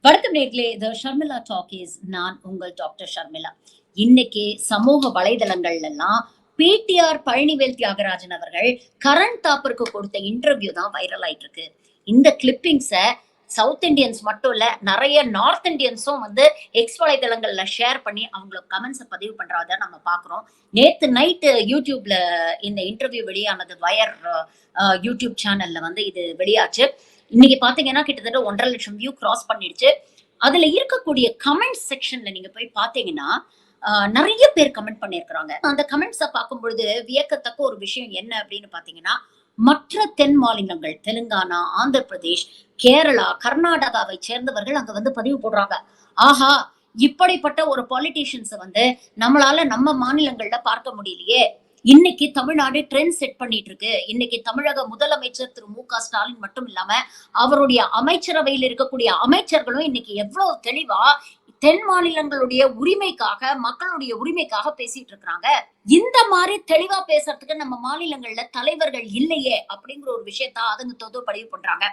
வணக்கம் நேர்களே, இது ஷர்மிளா டாக்கீஸ். நான் உங்கள் டாக்டர் ஷர்மிளா. இன்னைக்கு சமூக வலைதளங்கள்ல எல்லாம் பிடிஆர் பழனிவேல் தியாகராஜன் அவர்கள் கரண்ட் தாப்பருக்கு கொடுத்த இன்டர்வியூ தான் வைரல் ஆயிட்டு இருக்கு. இந்த கிளிப்பிங்ஸ சவுத் இண்டியன்ஸ் மட்டும் இல்ல, நிறைய நார்த் இண்டியன்ஸும் வந்து எக்ஸ் வலைதளங்கள்ல ஷேர் பண்ணி அவங்களோட கமெண்ட்ஸை பதிவு பண்றத நம்ம பாக்குறோம். நேத்து நைட்டு யூடியூப்ல இந்த இன்டர்வியூ வெளியானது. வயர் யூடியூப் சேனல்ல வந்து இது வெளியாச்சு. இன்னைக்கு பாத்தீங்கன்னா கிட்டத்தட்ட 1.5 லட்சம் வியூ கிராஸ் பண்ணிடுச்சு. அதுல இருக்கக்கூடிய கமெண்ட் செக்ஷன்ல நீங்க போய் பாத்தீங்கன்னா நிறைய பேர் கமெண்ட் பண்ணிருக்கிறாங்க. அந்த கமெண்ட்ஸ பார்க்கும் பொழுது வியக்கத்தக்க ஒரு விஷயம் என்ன அப்படின்னு பாத்தீங்கன்னா, மற்ற தென் மாநிலங்கள் தெலுங்கானா, ஆந்திர பிரதேஷ், கேரளா, கர்நாடகாவை சேர்ந்தவர்கள் அங்க வந்து பதிவு போடுறாங்க. ஆஹா, இப்படிப்பட்ட ஒரு பாலிட்டிஷியன்ஸ வந்து நம்மளால நம்ம மாநிலங்கள்ல பார்க்க முடியலையே. இன்னைக்கு தமிழ்நாடு ட்ரெண்ட் செட் பண்ணிட்டு இருக்கு. இன்னைக்கு தமிழக முதலமைச்சர் திரு மு.க.ஸ்டாலின் மட்டும் இல்லாம அவருடைய அமைச்சரவையில் இருக்கக்கூடிய அமைச்சர்களும் இன்னைக்கு எவ்வளவு தெளிவா தென் மாநிலங்களுடைய உரிமைக்காக, மக்களுடைய உரிமைக்காக பேசிட்டு இருக்கிறாங்க. இந்த மாதிரி தெளிவா பேசுறதுக்கு நம்ம மாநிலங்கள்ல தலைவர்கள் இல்லையே அப்படிங்கிற ஒரு விஷயத்த அதுங்க பதிவு பண்றாங்க.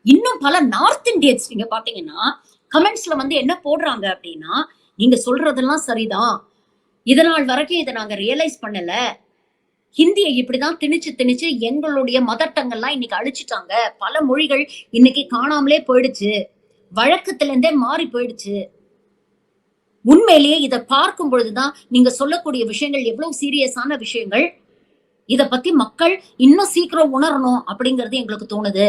இன்னும் பல நார்த் இந்தியன்ஸ் நீங்க பாத்தீங்கன்னா கமெண்ட்ஸ்ல வந்து என்ன போடுறாங்க அப்படின்னா, நீங்க சொல்றதெல்லாம் சரிதான், இதனால் வரைக்கும் இதை நாங்க ரியலைஸ் பண்ணல, ஹிந்தியை இப்படிதான் திணிச்சு திணிச்சு எங்களுடைய மதர் டங்கெல்லாம் இன்னைக்கு அழிச்சிட்டாங்க, பல மொழிகள் இன்னைக்கு காணாமலே போயிடுச்சு, வழக்கத்துல இருந்தே மாறி போயிடுச்சு. உண்மையிலேயே இதை பார்க்கும் பொழுதுதான் நீங்க சொல்லக்கூடிய விஷயங்கள் எவ்வளவு சீரியஸான விஷயங்கள். இத பத்தி மக்கள் இன்னும் சீக்கிரம் உணரணும் அப்படிங்கிறது எங்களுக்கு தோணுது.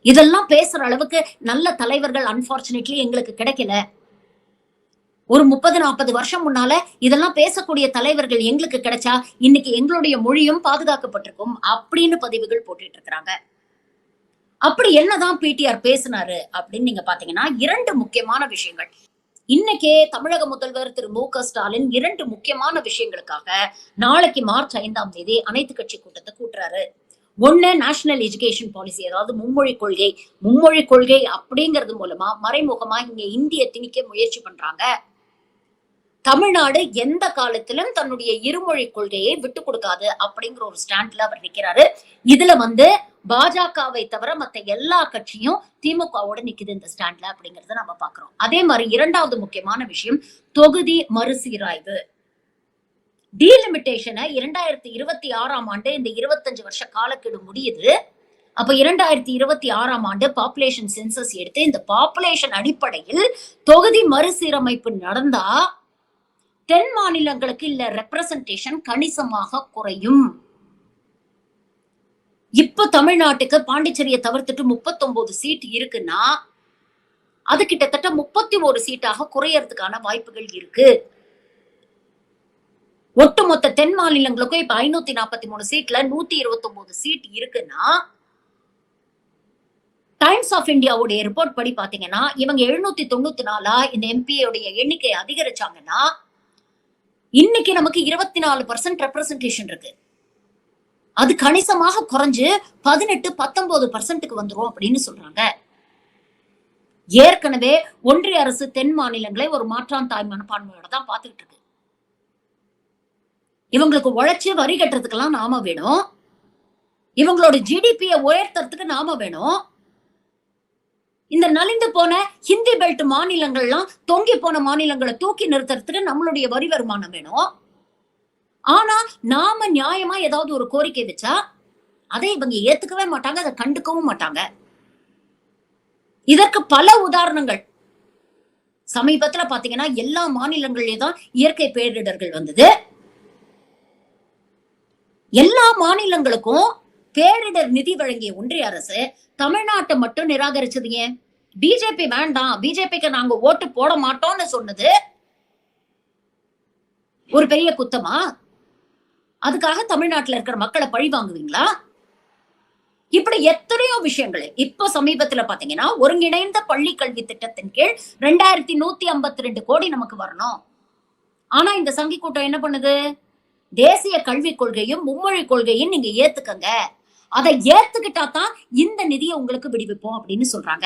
இதெல்லாம் பேசுற அளவுக்கு நல்ல தலைவர்கள் அன்பார்ச்சுனேட்லி எங்களுக்கு கிடைக்கல. ஒரு 30-40 வருஷம் முன்னால இதெல்லாம் பேசக்கூடிய தலைவர்கள் எங்களுக்கு கிடைச்சா இன்னைக்கு எங்களுடைய மொழியும் பாதுகாக்கப்பட்டிருக்கும் அப்படின்னு பதிவுகள் போட்டுட்டு இருக்கிறாங்க. அப்படி என்னதான் பிடிஆர் பேசினாரு அப்படின்னு நீங்க பாத்தீங்கன்னா 2 முக்கியமான விஷயங்கள். இன்னைக்கே தமிழக முதல்வர் திரு மு.க.ஸ்டாலின் 2 முக்கியமான விஷயங்களுக்காக நாளைக்கு மார்ச் 5ஆம் தேதி அனைத்து கட்சி கூட்டத்தை கூட்டுறாரு. ஒண்ணு, நேஷனல் எஜுகேஷன் பாலிசி, அதாவது மும்மொழி கொள்கை. மும்மொழி கொள்கை அப்படிங்கிறது மூலமா மறைமுகமா இங்க இந்திய திணிக்க முயற்சி பண்றாங்க. தமிழ்நாடு எந்த காலத்திலும் தன்னுடைய இருமொழி கொள்கையை விட்டு கொடுக்காது அப்படிங்கிற ஒரு ஸ்டாண்ட்ல அவர் நிக்கிறாரு. இதுல வந்து பாஜகவை தவிர மத்த எல்லா கட்சியும் திமுகவோட நிக்குது இந்த ஸ்டாண்ட்ல அப்படிங்கறத நம்ம பாக்குறோம். அதே மாதிரி 2வது முக்கியமான விஷயம் தொகுதி மறுசீராய்வு. டீலிமிட்டேஷனை 2026ஆம் ஆண்டு இந்த 25 வருஷ காலக்கெடு முடியுது. அப்ப 2026ஆம் ஆண்டு பாப்புலேஷன் சென்சஸ் எடுத்து இந்த பாப்புலேஷன் அடிப்படையில் தொகுதி மறுசீரமைப்பு நடந்தா தென் மாநிலங்களுக்கு இல்ல ரெப்ரசன்டேஷன் கணிசமாக குறையும். இப்ப தமிழ்நாட்டுக்கு பாண்டிச்சேரியை தவிர்த்துட்டு 39 சீட் இருக்குன்னா அது கிட்டத்தட்ட 31 சீட்டாக குறையறதுக்கான வாய்ப்புகள் இருக்கு. ஒட்டுமொத்த தென் மாநிலங்களுக்கும் இப்ப 543 சீட்ல 129 சீட் இருக்குன்னா, டைம்ஸ் ஆஃப் இந்தியாவுடைய ரிப்போர்ட் படி பாத்தீங்கன்னா இவங்க 794 இந்த எம்பியோடைய எண்ணிக்கை அதிகரிச்சாங்கன்னா இன்னைக்கு நமக்கு 24% ரெப்ரசன்டேஷன் இருக்கு. அது கணிசமாக குறைஞ்சு 18-19% வந்துரும் அப்படின்னு சொல்றாங்க. ஏற்கனவே ஒன்றிய அரசு தென் மாநிலங்களை ஒரு மாற்றான் தாய் மனப்பான்மையோட தான் பாத்துக்கிட்டு இருக்கு. இவங்களுக்கு உழைச்சு வரி கட்டுறதுக்கெல்லாம் நாம வேணும், இவங்களோட ஜிடிபியை உயர்த்துறதுக்கு நாம வேணும். இந்த நலிந்து போன ஹிந்தி பெல்ட் மாநிலங்கள்லாம் தொங்கி போன மாநிலங்களை தூக்கி நிறுத்துறதுக்கு நம்மளுடைய வரி வருமானம் வேணும். ஆனா நாம நியாயமா ஏதாவது ஒரு கோரிக்கை வச்சா அதை இவங்க ஏத்துக்கவே மாட்டாங்க, அதை கண்டுக்கவும் மாட்டாங்க. இதற்கு பல உதாரணங்கள். சமீபத்துல பாத்தீங்கன்னா எல்லா மாநிலங்கள்லயும் தான் இயற்கை பேரிடர்கள் வந்தது. எல்லா மாநிலங்களுக்கும் பேரிடர் நிதி வழங்கிய ஒன்றிய அரசு தமிழ்நாட்டை மட்டும் நிராகரிச்சது ஏன்? பிஜேபி வேண்டாம், பிஜேபிக்கு நாங்க ஓட்டு போட மாட்டோம்னு சொன்னது ஒரு பெரிய குத்தமா? அதுக்காக தமிழ்நாட்டுல இருக்கிற மக்களை பழி வாங்குவீங்களா? இப்படி எத்தனையோ விஷயங்கள். இப்ப சமீபத்துல பாத்தீங்கன்னா ஒருங்கிணைந்த பள்ளி கல்வி திட்டத்தின் கீழ் 2152 கோடி நமக்கு வரணும். ஆனா இந்த சங்கி கூட்டம் என்ன பண்ணுது? தேசிய கல்விக் கொள்கையும் மும்மொழி கொள்கையும் நீங்க ஏத்துக்கங்க, அதை ஏத்துக்கிட்டா தான் இந்த நிதியை உங்களுக்கு விடுவிப்போம் அப்படின்னு சொல்றாங்க.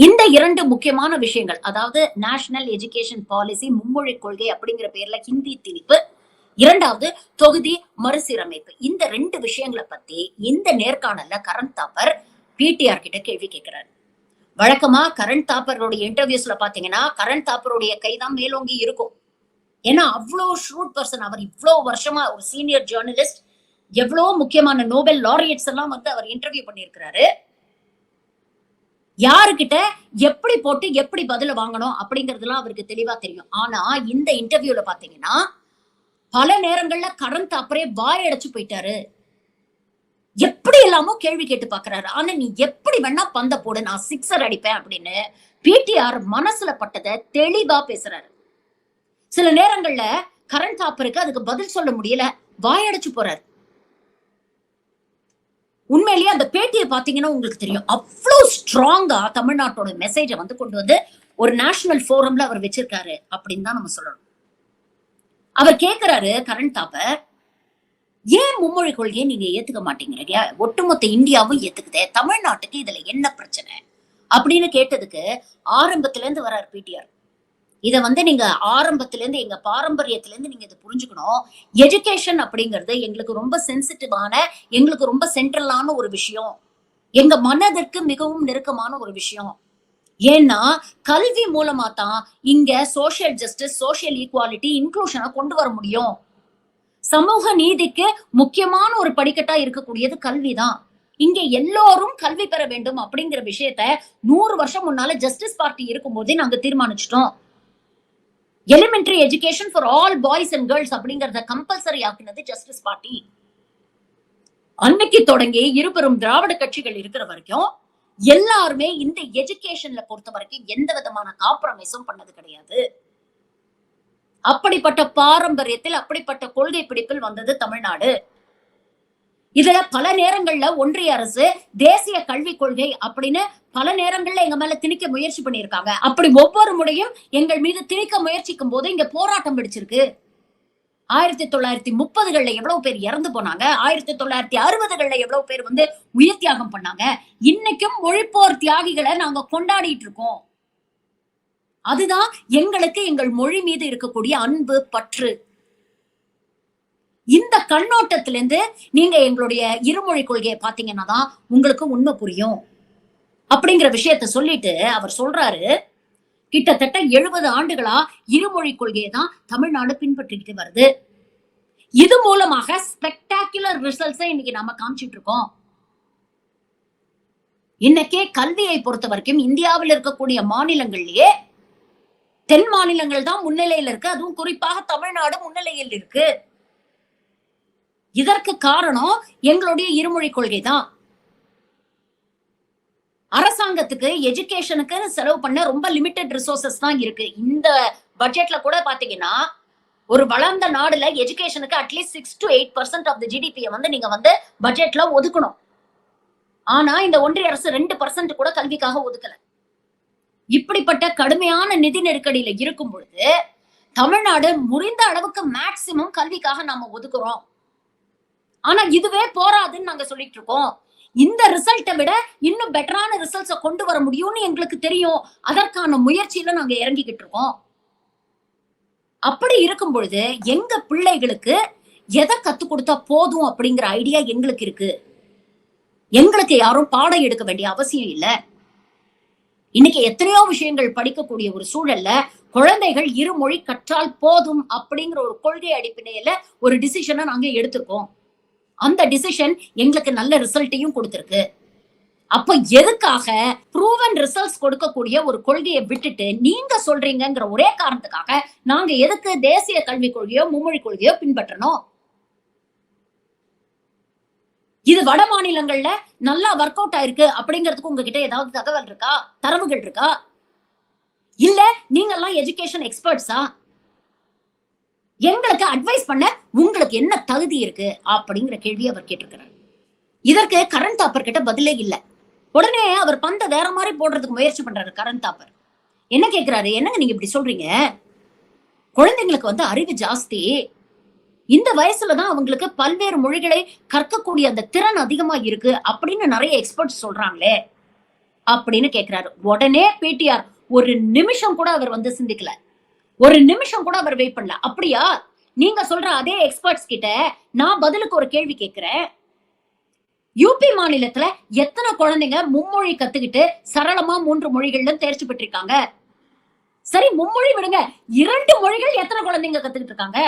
இந்த 2 முக்கியமான விஷயங்கள், அதாவது நேஷனல் எஜுகேஷன் பாலிசி, மும்மொழி கொள்கை அப்படிங்கிற பேர்ல ஹிந்தி திணிப்பு, 2வது தொகுதி மறுசீரமைப்பு, இந்த 2 விஷயங்களை பத்தி இந்த நேர்காணல்ல கரண் தாப்பர் பிடிஆர் கிட்ட கேள்வி கேட்கிறார். வழக்கமா கரண் தாப்பருடைய இன்டர்வியூஸ்ல பாத்தீங்கன்னா கரண் தாப்பருடைய கைதான் மேலோங்கி இருக்கும். ஏன்னா அவ்வளோ ஷ்ரூட் பர்சன். அவர் இவ்வளவு வருஷமா ஒரு சீனியர் ஜேர்னலிஸ்ட். எவ்வளவு முக்கியமான நோபல் லாரியட்ஸ் எல்லாம் வந்து அவர் இன்டர்வியூ பண்ணியிருக்கிறாரு. யாருக்கிட்ட எப்படி போட்டு எப்படி பதில வாங்கணும் அப்படிங்கறதுலாம் அவருக்கு தெளிவா தெரியும். ஆனா இந்த இன்டர்வியூல பாத்தீங்கன்னா பல நேரங்கள்ல கரண் தாப்பரே வாய் அடைச்சு போயிட்டாரு. எப்படி எல்லாமோ கேள்வி கேட்டு பாக்குறாரு. ஆனா நீ எப்படி வேணா பந்த போடு, நான் சிக்ஸர் அடிப்பேன் அப்படின்னு பிடிஆர் மனசுல பட்டதை தெளிவா பேசுறாரு. சில நேரங்கள்ல கரண் தாப்பருக்கு அதுக்கு பதில் சொல்ல முடியல, வாயடைச்சு போறாரு. உண்மையிலேயே அந்த பேட்டியை பாத்தீங்கன்னா உங்களுக்கு தெரியும். அவ்வளவு ஸ்ட்ராங்கா தமிழ்நாட்டோட மெசேஜை வந்து கொண்டு வந்து ஒரு நேஷனல் போரம்ல அவர் வச்சிருக்காரு அப்படின்னு தான் நம்ம சொல்லணும். அவர் கேட்கிறாரு கரண் தாப்பர், ஏன் மும்மொழி கொள்கையை நீங்க ஏத்துக்க மாட்டேங்கிறீங்க? ஒட்டுமொத்த இந்தியாவும் ஏத்துக்குதே, தமிழ்நாட்டுக்கு இதுல என்ன பிரச்சனை அப்படின்னு கேட்டதுக்கு ஆரம்பத்துல இருந்து வர்றாரு பிடிஆர். இத வந்து நீங்க ஆரம்பத்துல இருந்து எங்க பாரம்பரியத்துல இருந்து நீங்க இதை புரிஞ்சுக்கணும். எஜுகேஷன் அப்படிங்கிறது எங்களுக்கு ரொம்ப சென்சிட்டிவான, எங்களுக்கு ரொம்ப சென்ட்ரலான ஒரு விஷயம். எங்க மனதிற்கு மிகவும் நெருக்கமான ஒரு விஷயம். ஏன்னா கல்வி மூலமா தான் இங்க சோசியல் ஜஸ்டிஸ், சோசியல் ஈக்குவாலிட்டி, இன்க்ளூஷனை கொண்டு வர முடியும். சமூக நீதிக்கு முக்கியமான ஒரு படிக்கட்டா இருக்கக்கூடியது கல்விதான். இங்க எல்லோரும் கல்வி பெற வேண்டும் அப்படிங்கிற விஷயத்த 100 வருஷம் முன்னால ஜஸ்டிஸ் பார்ட்டி இருக்கும் போதே நாங்க தீர்மானிச்சிட்டோம். Elementary education for all boys and girls அப்படிங்கறத கம்பல்சரி ஆக்குனது ஜஸ்டிஸ் பார்ட்டி. அன்னைக்கு தொடங்கி இருபெரும் திராவிட கட்சிகள் இருக்கிற வரைக்கும் எல்லாருமே இந்த எஜுகேஷன்ல பொறுத்த வரைக்கும் எந்த விதமான காம்ப்ரமைஸும் பண்ணது கிடையாது. அப்படிப்பட்ட பாரம்பரியத்தில், அப்படிப்பட்ட கொள்கை பிடிப்பில் வந்தது தமிழ்நாடு. இதுல பல நேரங்கள்ல ஒன்றிய அரசு தேசிய கல்விக் கொள்கை அப்படின்னு பல நேரங்கள்ல எங்க மேல திணிக்க முயற்சி பண்ணியிருக்காங்க. அப்படி ஒவ்வொரு முறையும் எங்கள் மீது திணிக்க முயற்சிக்கும் போது இங்க போராட்டம் வெடிச்சிருக்கு. 1930கள்ல எவ்வளவு பேர் இறந்து போனாங்க, 1960கள்ல எவ்வளவு பேர் வந்து உயிர் தியாகம் பண்ணாங்க. இன்னைக்கும் மொழிப்போர் தியாகிகளை நாங்க கொண்டாடிட்டு இருக்கோம். அதுதான் எங்களுக்கு எங்கள் மொழி மீது இருக்கக்கூடிய அன்பு, பற்று. இந்த கண்ணோட்டத்திலிருந்து நீங்க எங்களுடைய இருமொழி கொள்கையை பாத்தீங்கன்னா தான் உங்களுக்கு உண்மை புரியும் அப்படிங்கிற விஷயத்த சொல்லிட்டு அவர் சொல்றாரு, கிட்டத்தட்ட 70 ஆண்டுகளா இருமொழி கொள்கையை தான் தமிழ்நாடு பின்பற்றிட்டு வருது. இது மூலமாக ஸ்பெக்டாகுலர் ரிசல்ட்ஸை இன்னைக்கு நாம காமிச்சிட்டு இருக்கோம். இன்னைக்கே கல்வியை பொறுத்த வரைக்கும் இந்தியாவில் இருக்கக்கூடிய மாநிலங்கள்லயே தென் மாநிலங்கள் தான் முன்னிலையில் இருக்கு. அதுவும் குறிப்பாக தமிழ்நாடு முன்னிலையில் இருக்கு. இதற்கு காரணம் எங்களுடைய இருமொழி கொள்கை தான். அரசாங்கத்துக்கு எஜுகேஷனுக்கு செலவு பண்ண ரொம்ப லிமிடெட் ரிசோர்சஸ் தான் இருக்கு. இந்த பட்ஜெட்ல கூட பாத்தீங்கன்னா ஒரு வளர்ந்த நாடுல எஜுகேஷனுக்கு அட்லீஸ்ட் 6 to 8% ஆஃப் தி ஜிடிபியை வந்து நீங்க வந்து பட்ஜெட்ல ஒதுக்கணும். ஆனா இந்த ஒன்றிய அரசு 2% கூட கல்விக்காக ஒதுக்கல. இப்படிப்பட்ட கடுமையான நிதி நெருக்கடியில இருக்கும் பொழுது தமிழ்நாடு முடிந்த அளவுக்கு மேக்சிமம் கல்விக்காக நாம ஒதுக்குறோம். ஆனா இதுவே போராதுன்னு நாங்க சொல்லிட்டு இருக்கோம். இந்த ரிசல்ட்டை விட இன்னும் பெட்டரான ரிசல்ட்ஸை கொண்டு வர முடியும்னு எங்களுக்கு தெரியும். அதற்கான முயற்சியில நாங்க இறங்கிக்கிட்டு இருக்கோம். அப்படி இருக்கும் பொழுது எங்க பிள்ளைகளுக்கு எதை கத்து கொடுத்தா போதும் அப்படிங்கிற ஐடியா எங்களுக்கு இருக்கு. எங்களுக்கு யாரும் பாடம் எடுக்க வேண்டிய அவசியம் இல்லை. இன்னைக்கு எத்தனையோ விஷயங்கள் படிக்கக்கூடிய ஒரு சூழல்ல குழந்தைகள் இருமொழி கற்றால் போதும் அப்படிங்கிற ஒரு கொள்கை அடிப்படையில ஒரு டிசிஷனை நாங்க எடுத்திருக்கோம். அந்த டிசிஷன் எங்களுக்கு நல்ல ரிசல்ட்டையும் கொடுத்திருக்கு. அப்ப எதுக்காக ப்ரூவன் ரிசல்ட்ஸ் கொடுக்கக்கூடிய ஒரு கொள்கையை விட்டுட்டு நீங்க சொல்றீங்கிற ஒரே காரணத்துக்காக நாங்க எதுக்கு தேசிய கல்விக் கொள்கையோ மும்மொழி கொள்கையோ பின்பற்றணும்? இது வட மாநிலங்கள்ல நல்லா ஒர்க் அவுட் ஆயிருக்கு அப்படிங்கிறதுக்கு உங்ககிட்ட ஏதாவது தகவல் இருக்கா, தரவுகள் இருக்கா? இல்ல நீங்க எல்லாம் எஜுகேஷன் எக்ஸ்பர்ட்ஸா? எங்களுக்கு அட்வைஸ் பண்ண உங்களுக்கு என்ன தகுதி இருக்கு அப்படிங்கிற கேள்வி அவர் கேட்டிருக்கிறார். இதற்கு கரண் தாப்பர் கிட்ட பதிலே இல்ல. உடனே அவர் பந்த வேற மாதிரி போடுறதுக்கு முயற்சி பண்றாரு. கரண் தாப்பர் என்ன கேட்கிறாரு, என்னங்க நீங்க இப்படி சொல்றீங்க? குழந்தைங்களுக்கு வந்து அறிவு ஜாஸ்தி, இந்த வயசுலதான் அவங்களுக்கு பல்வேறு மொழிகளை கற்கக்கூடிய அந்த திறன் அதிகமா இருக்கு அப்படின்னு நிறைய எக்ஸ்பர்ட்ஸ் சொல்றாங்களே அப்படின்னு கேட்கிறாரு. உடனே பிடிஆர் ஒரு நிமிஷம் கூட அவர் வந்து சிந்திக்கல, ஒரு நிமிஷம் கூட அவர் வெயிட் பண்ணல. அப்படியா, நீங்க சொல்ற அதே எக்ஸ்பர்ட்ஸ் கிட்ட நான் பதிலுக்கு ஒரு கேள்வி கேட்கிறேன். யூபி மாநிலத்துல எத்தனை குழந்தைங்க மும்மொழி கத்துக்கிட்டு சரளமா 3 மொழிகள்ல தேர்ச்சி பெற்றிருக்காங்க? சரி, மும்மொழி விடுங்க, 2 மொழிகள் எத்தனை குழந்தைங்க கத்துக்கிட்டு இருக்காங்க?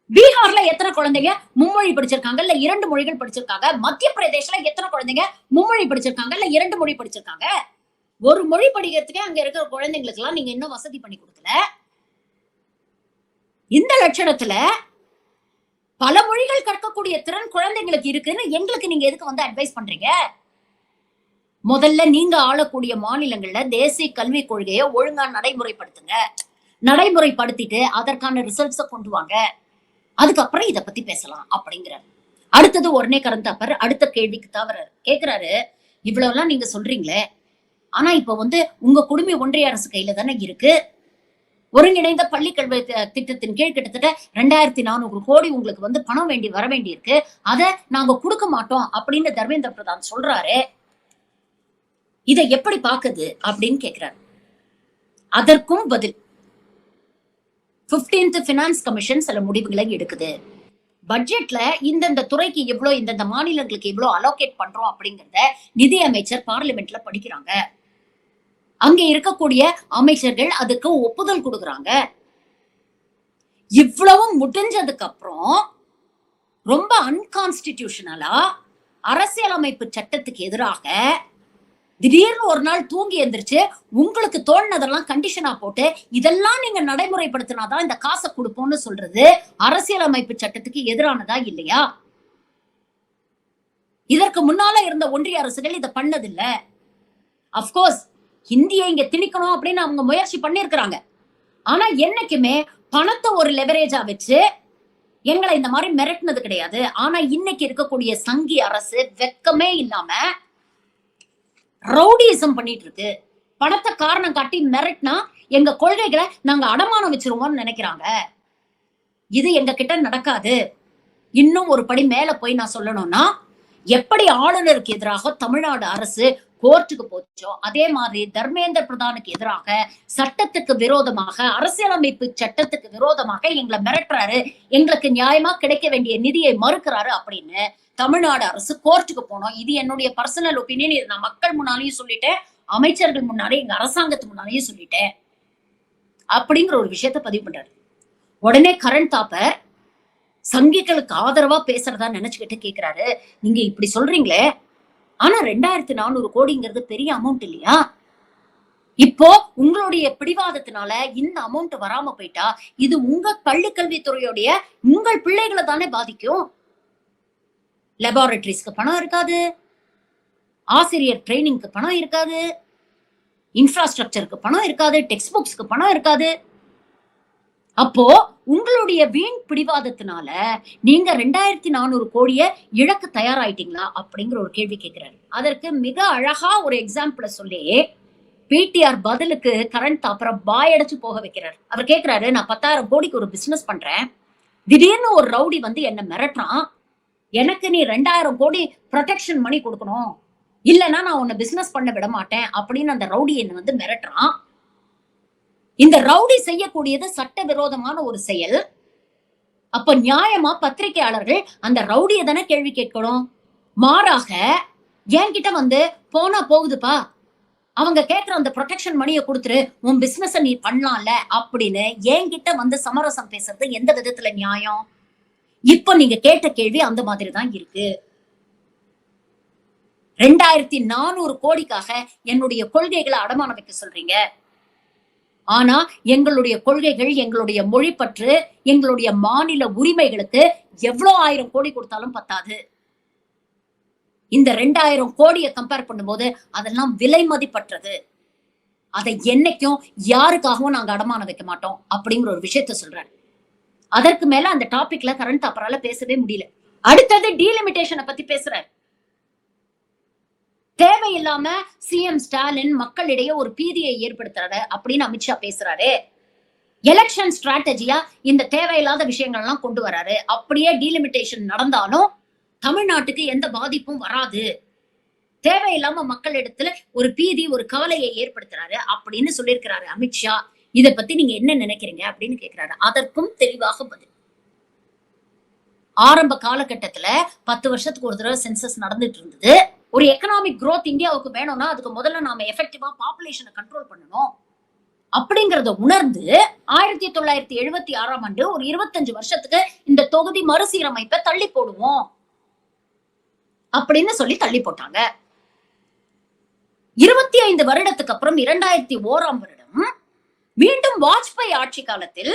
பீகார்ல எத்தனை குழந்தைங்க மும்மொழி படிச்சிருக்காங்க, இல்ல 2 மொழிகள் படிச்சிருக்காங்க? மத்திய பிரதேசல எத்தனை குழந்தைங்க மும்மொழி படிச்சிருக்காங்க, இல்ல 2 மொழி படிச்சிருக்காங்க? ஒரு மொழி படிக்கிறதுக்கே அங்க இருக்கிற குழந்தைங்களுக்கு எல்லாம் நீங்க இன்னும் வசதி பண்ணி கொடுக்கல. இந்த லட்சணத்துல பல மொழிகள் கற்கக்கூடிய திறன் குழந்தைங்களுக்கு இருக்குன்னு எங்களுக்கு நீங்க எதுக்கு வந்து அட்வைஸ் பண்றீங்க? முதல்ல நீங்க ஆளக்கூடிய மாநிலங்கள்ல தேசிய கல்விக் கொள்கையை ஒழுங்கா நடைமுறைப்படுத்துங்க. நடைமுறைப்படுத்திட்டு அதற்கான ரிசல்ட்ஸ கொண்டு வாங்க. அதுக்கப்புறம் இத பத்தி பேசலாம் அப்படிங்கிறாரு. அடுத்தது உடனே கரந்தாப்பர் அடுத்த கேள்விக்கு தவறாரு. கேக்குறாரு, இவ்வளவு எல்லாம் நீங்க சொல்றீங்களே, ஆனா இப்ப வந்து உங்க குடுமி ஒன்றிய அரசு கையில தானே இருக்கு. ஒருங்கிணைந்த பள்ளி கல்வி திட்டத்தின் கீழ் கிட்டத்தட்ட 2400 கோடி உங்களுக்கு வந்து பணம் வர வேண்டி இருக்கு. அத நாங்க கொடுக்க மாட்டோம் அப்படின்னு தர்மேந்திர பிரதான் சொல்றாரு. இதை எப்படி பாக்குது அப்படின்னு கேக்குறாரு. அதற்கும் பதில் 15th பினான்ஸ் கமிஷன் சில முடிவுகளை எடுக்குது. பட்ஜெட்ல இந்தந்த துறைக்கு எவ்வளவு, இந்தந்த மாநிலங்களுக்கு எவ்வளவு அலோகேட் பண்றோம் அப்படிங்கறத நிதி அமைச்சர் பார்லிமெண்ட்ல படிக்கிறாங்க. அங்க இருக்கக்கூடிய அமைச்சர்கள் அதுக்கு ஒப்புதல் கொடுக்கறாங்க. இவ்வளவும் முடிஞ்சதுக்கு அப்புறம் ரொம்ப அன்கான்ஸ்டிடியூஷனலா அரசியலமைப்பு சட்டத்துக்கு எதிராக திடீர்னு ஒரு நாள் தூங்கி எந்திரிச்சு உங்களுக்கு தோணுனதெல்லாம் கண்டிஷனா போட்டு இதெல்லாம் நீங்க நடைமுறைப்படுத்தினாதான் இந்த காசை கொடுப்போம்னு சொல்றது அரசியலமைப்பு சட்டத்துக்கு எதிரானதா இல்லையா? இதற்கு முன்னால இருந்த ஒன்றிய அரசுகள் இதை பண்ணதில்ல. அப்கோர்ஸ் ஹிந்தியை இங்க திணிக்கணும் அப்படின்னு அவங்க முயற்சி பண்ணிருக்கிறாங்க. ஆனா என்னைக்குமே பணத்தை ஒரு லெவரேஜா வச்சு எங்களை இந்த மாதிரி மிரட்டினது கிடையாது. ஆனா இன்னைக்கு இருக்கக்கூடிய சங்கி அரசு வெக்கமே இல்லாம ரவுடிசம் பண்ணிட்டு இருக்கு. பணத்தை காரணம் காட்டி மிரட்டினா எங்க கொள்கைகளை நாங்க அடமானம் வச்சிருவோம்னு நினைக்கிறாங்க. இது எங்க கிட்ட நடக்காது. இன்னும் ஒரு படி மேல போய் நான் சொல்லணும்னா, எப்படி ஆளுநருக்கு எதிராக தமிழ்நாடு அரசு கோர்ட்டுக்கு போச்சோ அதே மாதிரி தர்மேந்திர பிரதானுக்கு எதிராக சட்டத்துக்கு விரோதமாக, அரசியலமைப்பு சட்டத்துக்கு விரோதமாக எங்களை மிரட்டுறாரு, எங்களுக்கு நியாயமா கிடைக்க வேண்டிய நிதியை மறுக்கிறாரு அப்படின்னு தமிழ்நாடு அரசு கோர்ட்டுக்கு போனோம். இது என்னுடைய பர்சனல் ஒப்பீனியன். இது நான் மக்கள் முன்னாலேயும் சொல்லிட்டேன், அமைச்சர்கள் முன்னாலே, எங்க அரசாங்கத்து முன்னாலேயும் சொல்லிட்டேன் அப்படிங்கிற ஒரு விஷயத்த பதிவு பண்றாரு. உடனே கரண் தாப்பர் சங்கிகளுக்கு ஆதரவா பேசுறதா நினைச்சுக்கிட்டு கேக்குறாரு, நீங்க இப்படி சொல்றீங்களே, ஆனா 2400 கோடிங்கிறது பெரிய அமௌண்ட் இல்லையா? இப்போ உங்களுடைய பிடிவாதத்தினால இந்த அமௌண்ட் வராம போயிட்டா இது உங்க பள்ளி கல்வித்துறையுடைய உங்கள் பிள்ளைகளை தானே பாதிக்கும். லெபார்டரிஸ்க்கு பணம் இருக்காது, ஆசிரியர் ட்ரைனிங்க்கு பணம் இருக்காது, இன்ஃப்ராஸ்ட்ரக்சருக்கு பணம் இருக்காது, டெக்ஸ்ட் புக்ஸ்க்கு பணம் இருக்காது. அப்போ உங்களுடைய வீண் பிடிவாதத்தினால நீங்க 2400 கோடிய இழக்க தயாராயிட்டீங்களா அப்படிங்கிற ஒரு கேள்வி கேட்கிறாரு. அதற்கு மிக அழகா ஒரு எக்ஸாம்பிள சொல்லி பிடிஆர் பதிலுக்கு கரண் தாப்பரை பாயடைச்சு போக வைக்கிறார். அவர் கேட்கிறாரு, நான் 10,000 கோடிக்கு ஒரு பிசினஸ் பண்றேன், திடீர்னு ஒரு ரவுடி வந்து என்ன மிரட்டுறான், எனக்கு நீ 2000 கோடி ப்ரொடெக்ஷன் மணி கொடுக்கணும், இல்லைன்னா நான் உன்னை பிசினஸ் பண்ண விட மாட்டேன் அப்படின்னு அந்த ரவுடி என்ன வந்து மிரட்டுறான். இந்த ரவுடி செய்யக்கூடியது சட்டவிரோதமான ஒரு செயல். அப்ப நியாயமா பத்திரிகையாளர்கள் அந்த ரவுடியை தானே கேள்வி கேட்கணும். மாறாக என்கிட்ட வந்து போனா போகுதுப்பா, அவங்க கேட்கிற அந்த ப்ரொடெக்ஷன் மணியை கொடுத்துரு, உன் பிசினஸ் நீ பண்ணலாம்ல அப்படின்னு என்கிட்ட வந்து சமரசம் பேசுறது எந்த விதத்துல நியாயம்? இப்ப நீங்க கேட்ட கேள்வி அந்த மாதிரி தான் இருக்கு. 2400 கோடிக்காக என்னுடைய கொள்கைகளை அடமானம் வைக்க சொல்றீங்க. ஆனா எங்களுடைய கொள்கைகள், எங்களுடைய மொழிப்பற்று, எங்களுடைய மாநில உரிமைகளுக்கு எவ்வளவு 1000 கோடி கொடுத்தாலும் பத்தாது. இந்த 2000 கோடியை கம்பேர் பண்ணும்போது அதெல்லாம் விலை மதிப்பற்றது. அதை என்னைக்கும் யாருக்காகவும் நாங்க அடமானம் வைக்க மாட்டோம் அப்படிங்கிற ஒரு விஷயத்த சொல்றேன். அதற்கு மேல அந்த டாபிக்ல கரண் தாப்பரால பேசவே முடியல. அடுத்தது டீலிமிட்டேஷனை பத்தி பேசுறாரு. தேவையில்லாம சிஎம் ஸ்டாலின் மக்களிடையே ஒரு பீதியை ஏற்படுத்துறாரு அப்படின்னு அமித்ஷா பேசுறாரு. எலெக்ஷன் ஸ்ட்ராட்டஜியா இந்த தேவையில்லாத விஷயங்கள் எல்லாம் கொண்டு வராரு. அப்படியே டீலிமிட்டேஷன் நடந்தாலும் தமிழ்நாட்டுக்கு எந்த பாதிப்பும் வராது, தேவையில்லாம மக்களிடத்துல ஒரு பீதி, ஒரு கவலையை ஏற்படுத்துறாரு அப்படின்னு சொல்லியிருக்கிறாரு அமித்ஷா. இதை பத்தி நீங்க என்ன நினைக்கிறீங்க அப்படின்னு கேட்கிறாரு. அதற்கும் தெளிவாக பதில். ஆரம்ப காலகட்டத்துல 10 வருஷத்துக்கு ஒரு தடவை சென்சஸ் நடந்துட்டு இருந்தது. ஒரு எக்கனாமிக் growth இந்தியாவுக்கு வேணும்னா அதுக்கு முதல்ல நாம எஃபெக்டிவா பாப்புலேஷனை கண்ட்ரோல் பண்ணணும் அப்படிங்கறத உணர்ந்து 1976ஆம் ஆண்டு ஒரு 25 வருஷத்துக்கு இந்த தொகுதி மறுசீரமைப்பை தள்ளி போடுவோம் அப்படின்னு சொல்லி தள்ளி போட்டாங்க. 25 வருடத்துக்கு அப்புறம் 2001ஆம் வருடம் மீண்டும் வாஜ்பாய் ஆட்சி காலத்தில்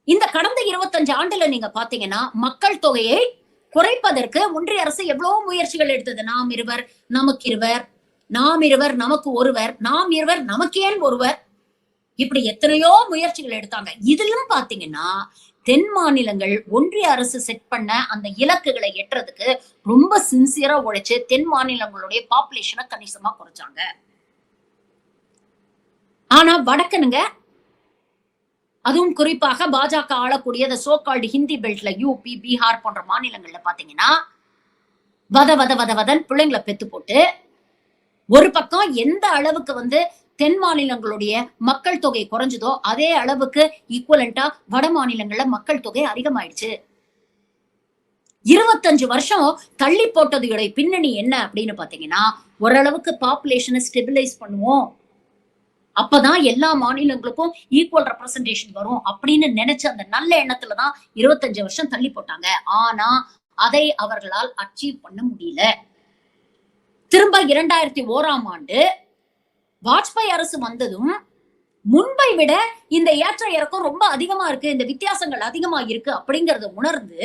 இந்த கடந்த 25 ஆண்டுல நீங்க பாத்தீங்கன்னா மக்கள் தொகையை குறைப்பதற்கு ஒன்றிய அரசு எவ்வளவு முயற்சிகள் எடுத்தது. நாம் இருவர் நமக்கு இருவர், நாம் இருவர் நமக்கு ஒருவர், நாம் இருவர் நமக்கு ஏன் ஒருவர், இப்படி எத்தனையோ முயற்சிகள் எடுத்தாங்க. இதிலும் பாத்தீங்கன்னா தென் மாநிலங்கள் ஒன்றிய அரசு செட் பண்ண அந்த இலக்குகளை எட்டுறதுக்கு ரொம்ப சின்சியரா உழைச்சு தென் மாநிலங்களுடைய பாப்புலேஷனை கணிசமா குறைச்சாங்க. ஆனா வடக்கனுங்க, அதுவும் குறிப்பாக பாஜக ஆளக்கூடிய சோ கால்டு ஹிந்தி பெல்ட்ல யூபி, பீகார் போன்ற மாநிலங்கள்ல பாத்தீங்கன்னா வதன் பிள்ளைங்களை பெத்து போட்டு ஒரு பக்கம் எந்த அளவுக்கு தென் மாநிலங்களுடைய மக்கள் தொகை குறைஞ்சதோ அதே அளவுக்கு ஈக்குவலண்டா வட மாநிலங்கள்ல மக்கள் தொகை அதிகமாயிடுச்சு. 25 வருஷம் தள்ளி போட்டதுடைய பின்னணி என்ன அப்படின்னு பாத்தீங்கன்னா, ஓரளவுக்கு பாப்புலேஷனை ஸ்டெபிலைஸ் பண்ணுவோம், அப்பதான் எல்லா மாநிலங்களுக்கும் ஈக்குவல் ரெப்ரசன்டேஷன் வரும் அப்படின்னு நினைச்ச அந்த நல்ல எண்ணத்துலதான் 25 வருஷம் தள்ளி போட்டாங்க. ஆனா அதை அவர்களால் அச்சீவ் பண்ண முடியல. திரும்ப 2001ஆம் ஆண்டு வாஜ்பாய் அரசு வந்ததும் முன்பை விட இந்த ஏற்ற இறக்கம் ரொம்ப அதிகமா இருக்கு, இந்த வித்தியாசங்கள் அதிகமா இருக்கு அப்படிங்கறத உணர்ந்து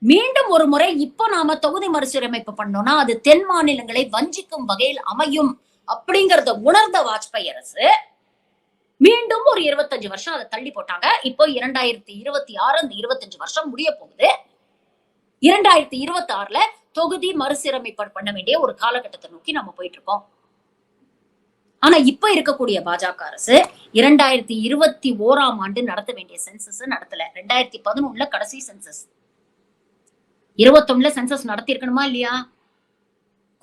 மீண்டும் ஒரு முறை இப்போ நாம தொகுதி மறுசீரமைப்பு பண்ணோம்னா அது தென் மாநிலங்களை வஞ்சிக்கும் வகையில் அமையும் அப்படிங்கறத உணர்ந்த வாஜ்பாய் அரசு மீண்டும் ஒரு 25 வருஷம் அதை தள்ளி போட்டாங்க. இப்போ 2026 இந்த 25 வருஷம் முடிய போகுது. 2026ல தொகுதி மறுசீரமைப்பு பண்ண வேண்டிய ஒரு காலகட்டத்தை நோக்கி நம்ம போயிட்டு இருக்கோம். ஆனா இப்ப இருக்கக்கூடிய பாஜக அரசு 2021ஆம் ஆண்டு நடத்த வேண்டிய சென்சஸ் நடத்தல. 2011ல கடைசி சென்சஸ், 21ல சென்சஸ் நடத்தி இருக்கணுமா இல்லையா?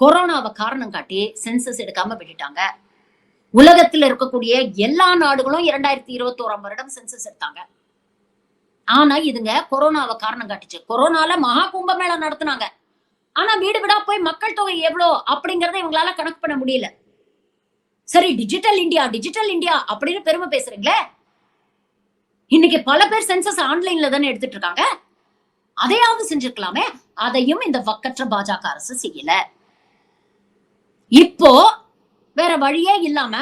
கொரோனாவை காரணம் காட்டி சென்சஸ் எடுக்காம விட்டுட்டாங்க. உலகத்துல இருக்கக்கூடிய எல்லா நாடுகளும் 2021ஆம் வருடம் சென்சஸ் எடுத்தாங்க. ஆனா இதுங்க கொரோனாவை காரணம் காட்டுச்சு. கொரோனால மகா கும்பமேளா நடத்தினாங்க. ஆனா வீடு வீடா போய் மக்கள் தொகை எவ்வளவு அப்படிங்கறத இவங்களால கணக்கு பண்ண முடியல. சரி, டிஜிட்டல் இந்தியா அப்படின்னு பெருமை பேசுறீங்களே, இன்னைக்கு பல பேர் சென்சஸ் ஆன்லைன்ல தானே எடுத்துட்டு இருக்காங்க. அதையாவது செஞ்சிருக்கலாமே. அதையும் இந்த வக்கற்ற பாஜக அரசு செய்யல. இப்போ வேற வழியே இல்லாம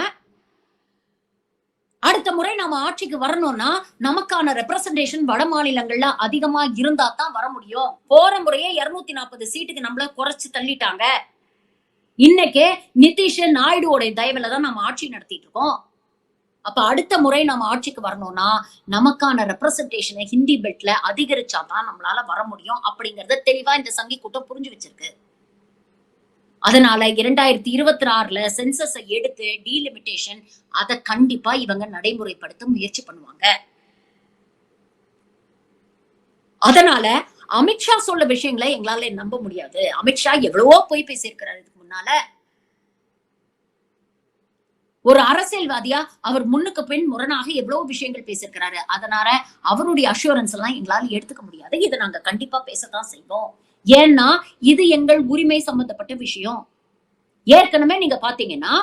அடுத்த முறை நாம ஆட்சிக்கு வரணும்னா நமக்கான ரெப்ரசன்டேஷன் வட மாநிலங்கள்ல அதிகமா இருந்தா தான் வர முடியும். போற முறையே 240 சீட்டுக்கு நம்மள குறைச்சு தள்ளிட்டாங்க. இன்னைக்கு நிதிஷ் நாயுடுவோட தயவுல தான் நம்ம ஆட்சி நடத்திட்டு இருக்கோம். அப்ப அடுத்த முறை நம்ம ஆட்சிக்கு வரணும்னா நமக்கான ரெப்ரசன்டேஷனை ஹிந்தி பெல்ட்ல அதிகரிச்சாதான் நம்மளால வர முடியும் அப்படிங்கறத தெளிவா இந்த சங்கி கூட்டம் புரிஞ்சு வச்சிருக்கு. அதனால 2026ல சென்சஸை எடுத்து டீலிமிட்டேஷன் அதை கண்டிப்பா இவங்க நடைமுறைப்படுத்த முயற்சி பண்ணுவாங்க. அதனால அமித்ஷா சொல்ல விஷயங்களை எங்களால நம்ப முடியாது. அமித்ஷா எவ்வளவோ போய் பேசியிருக்கிறார் இதுக்கு முன்னால. ஒரு அரசியல்வாதியா அவர் முன்னுக்கு பின் முரணாக எவ்வளவு விஷயங்கள் பேசியிருக்கிறாரு. அதனால அவருடைய அஷூரன்ஸ் எல்லாம் எங்களால எடுத்துக்க முடியாது. இதை நாங்க கண்டிப்பா பேசத்தான் செய்வோம். ஏன்னா இது எங்கள் உரிமை சம்பந்தப்பட்ட விஷயம். ஏற்கனவே நீங்க பாத்தீங்கன்னா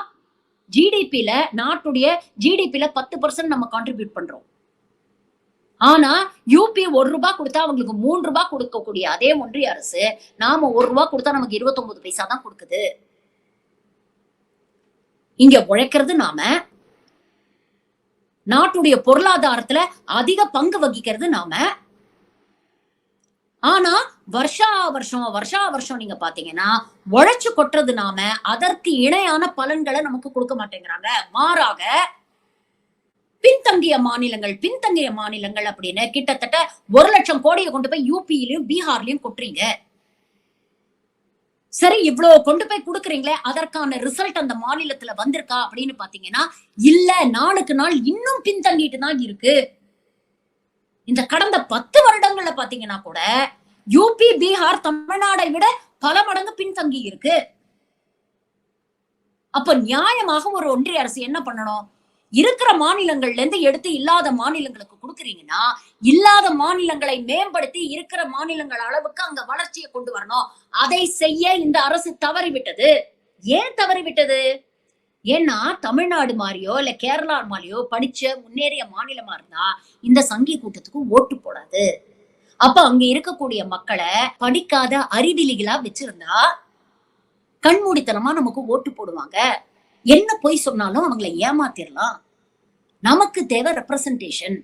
ஜிடிபில நாட்டுடைய ஜிடிபில 10% நம்ம கான்ட்ரிபியூட் பண்றோம். ஆனா யூபி ₹1 கொடுத்தா அவங்களுக்கு ₹3 கொடுக்கக்கூடிய அதே ஒன்றிய அரசு நாம ₹1 கொடுத்தா நமக்கு 29 பைசா தான் கொடுக்குது. இங்க உழைக்கிறது நாம, நாட்டுடைய பொருளாதாரத்துல அதிக பங்கு வகிக்கிறது நாம. ஆனா வருஷா வருஷம் நீங்க பாத்தீங்கன்னா உழைச்சு கொட்டுறது நாம, அதற்கு இணையான பலன்களை நமக்கு கொடுக்க மாட்டேங்கிறாங்க. மாறாக பின்தங்கிய மாநிலங்கள் அப்படின்னு கிட்டத்தட்ட 1 லட்சம் கோடியை கொண்டு போய் யூபியிலும் பீகார்லயும் கொட்டுறீங்க. சரி, இவ்வளவு கொண்டு போய் கொடுக்குறீங்களே, அதற்கான ரிசல்ட் அந்த மாநிலத்துல வந்திருக்கா அப்படின்னு பாத்தீங்கன்னா இல்ல, நாளுக்கு நாள் இன்னும் பின்தங்கிட்டு தான் இருக்கு. இந்த கடந்த 10 வருடங்கள்ல பாத்தீங்கன்னா கூட யூபி, பீகார் தமிழ்நாடை விட பல மடங்கு பின்தங்கி இருக்கு. அப்ப நியாயமாக ஒரு ஒன்றிய அரசு என்ன பண்ணணும்? இருக்கிற மாநிலங்கள்ல இருந்து எடுத்து இல்லாத மாநிலங்களுக்கு கொடுக்குறீங்கன்னா, இல்லாத மாநிலங்களை மேம்படுத்தி இருக்கிற மாநிலங்கள் அளவுக்கு அங்க வளர்ச்சியை கொண்டு வரணும். அதை செய்ய இந்த அரசு தவறிவிட்டது. ஏன் தவறிவிட்டது? ஏன்னா தமிழ்நாடு மாதிரியோ இல்ல கேரளா மாதிரியோ படிச்ச முன்னேறிய மாநிலமா இருந்தா இந்த சங்கி கூட்டத்துக்கு ஓட்டு போடாது. அப்ப அங்க இருக்கக்கூடிய மக்களை படிக்காத அறிவிலிகளா வச்சிருந்தா கண்மூடித்தனமா நமக்கு ஓட்டு போடுவாங்க. என்ன பொய் சொன்னாலும் அவங்களை ஏமாத்திரலாம். நமக்கு தேவை ரெப்ரசன்டேஷன்.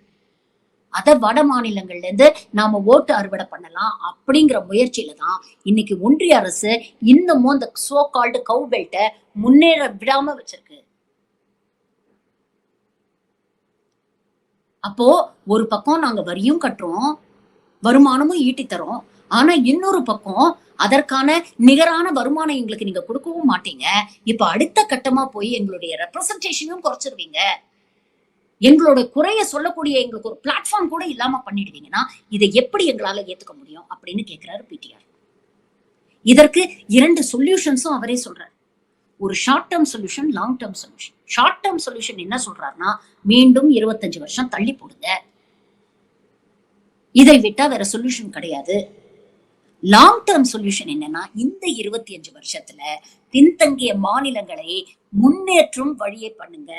அத வட மாநிலங்கள்ல இருந்து நாம ஓட்டு அறுவடை பண்ணலாம் அப்படிங்கிற முயற்சியில தான் இன்னைக்கு ஒன்றிய அரசு இன்னமும் அந்த சோ கால்டு கவ் பெல்ட்டை முன்னேற விடாம வச்சிருக்கு. அப்போ ஒரு பக்கம் நாங்க வரியும் கட்டுறோம், வருமானமும் ஈட்டி தரோம். ஆனா இன்னொரு பக்கம் அதற்கான நிகரான வருமானம் எங்களுக்கு நீங்க கொடுக்கவும் மாட்டீங்க. இப்ப அடுத்த கட்டமா போய் எங்களுடைய ரெப்ரசன்டேஷனும் குறைச்சிருவீங்க. எங்களோட குறைய சொல்லக்கூடிய எங்களுக்கு ஒரு பிளாட்ஃபார்ம் கூட இல்லாம பண்ணிடுவீங்கன்னா இதை எப்படி எங்களால ஏத்துக்க முடியும் அப்படின்னு கேட்கிறாரு பிடிஆர். இதற்கு 2 சொல்யூஷன்ஸும் அவரே சொல்றாரு. ஒரு short term solution, long term solution. Short term solution என்ன சொல்றாருன்னா, மீண்டும் 25 வருஷம் தள்ளி போடுங்க. இதை விட்டா வேற சொல்யூஷன் கிடையாது. லாங் டேர்ம் சொல்யூஷன் என்னன்னா, இந்த 25 வருஷத்துல பின்தங்கிய மாநிலங்களை முன்னேற்றும் வழியை பண்ணுங்க.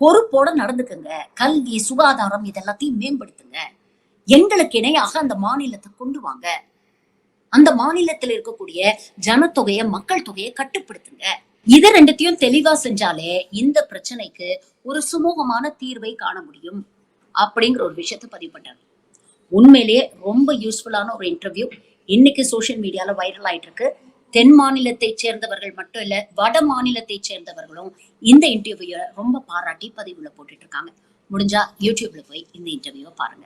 பொறுப்போட நடந்துக்குங்க. கல்வி, சுகாதாரம் இதெல்லாத்தையும் மேம்படுத்துங்க. எங்களுக்கு இணையாக அந்த மாநிலத்தை கொண்டு வாங்க. அந்த மாநிலத்தில் இருக்கக்கூடிய ஜனத்தொகையை, மக்கள் தொகையை கட்டுப்படுத்துங்க. இது 2த்தையும் தெளிவா செஞ்சாலே இந்த பிரச்சனைக்கு ஒரு சுமூகமான தீர்வை காண முடியும் அப்படிங்கிற ஒரு விஷயத்தை பதிவு பண்றாரு. உண்மையிலேயே ரொம்ப யூஸ்ஃபுல்லான ஒரு இன்டர்வியூ இன்னைக்கு சோசியல் மீடியால வைரல் ஆயிட்டு இருக்கு. தென் மாநிலத்தை சேர்ந்தவர்கள் மட்டும் இல்ல, வட மாநிலத்தை சேர்ந்தவர்களும் இந்த இன்டர்வியூ ரொம்ப பாராட்டி பதிவுல போட்டுட்டு இருக்காங்க. முடிஞ்சா யூடியூப்ல போய் இந்த இன்டர்வியூவை பாருங்க.